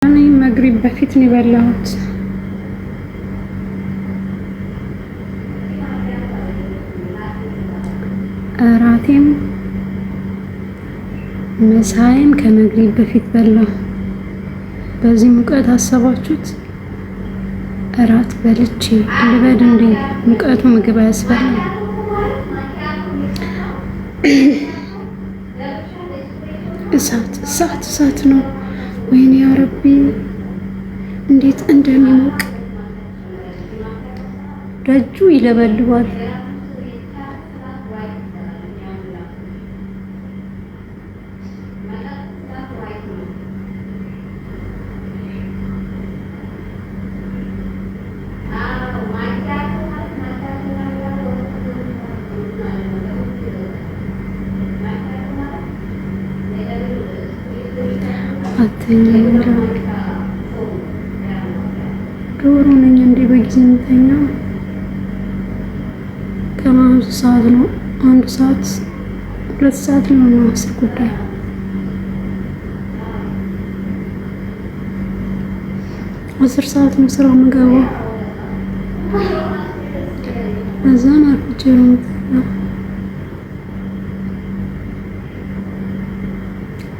እኔ መግሪብ በፊት ነው የበላሁት። እራቴም ምሳዬን ከመግሪብ በፊት በላሁ። በዚህ ሙቀት አሰባችሁት? እራት በልቼ ልበድ እንዴ? ሙቀቱ ምግብ አያስበላም። እሳት ነው። ወይኔ ያ ረቢ እንዴት እንደሚሞቅ ደጁ ይለበልባል። ዶሮ ነኝ እንዴ በጊዜ የምተኛው? ከማን ሰዓት ነው? 1 ሰዓት 2 ሰዓት ነው። 10 ጉዳይ 10 ሰዓት ነው ስራ የምገባው። እዛን አርፍጄ ነው የምተኛው።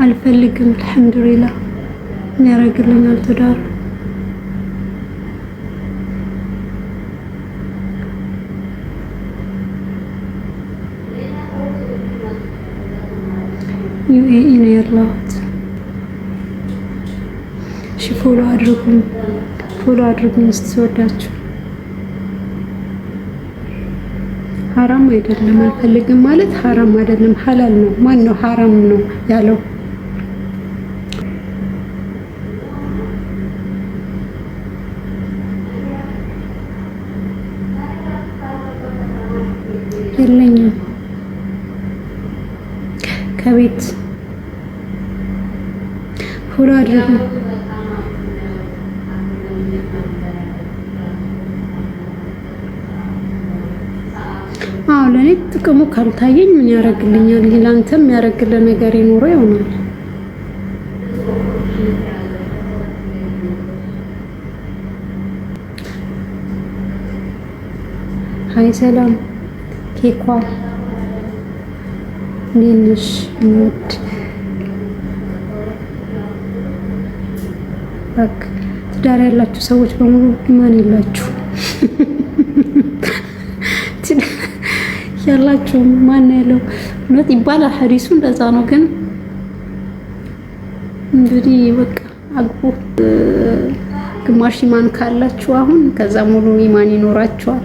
አልፈልግም። አልሐምዱሊላህ ያረግልኛል ትዳር። ዩኤኢ ነው ያለሁት። እሺ ፎሎ አድርጉኝ ስትወዳችሁ። ሐራም አይደለም። አልፈልግም ማለት ሐራም አይደለም፣ ሐላል ነው። ማን ነው ሐራም ነው ያለው? የለኝም። ከቤት ፎሎ አድርጉ። ለእኔ ጥቅሙ ካልታየኝ ምን ያደርግልኛል? ለአንተም ያደርግልህ ነገር ይኖረው ይሆናል። ሀይ ሰላም ኬኳ ኔንሽ ሙድ ባክ ትዳር ያላችሁ ሰዎች በሙሉ ማን ይላችሁ ያላችሁ ማን ያለው ነው ይባላል። ሐዲሱ እንደዛ ነው። ግን እንግዲህ በቃ አግቡ። ግማሽ ኢማን ካላችሁ አሁን ከዛ ሙሉ ኢማን ይኖራችኋል።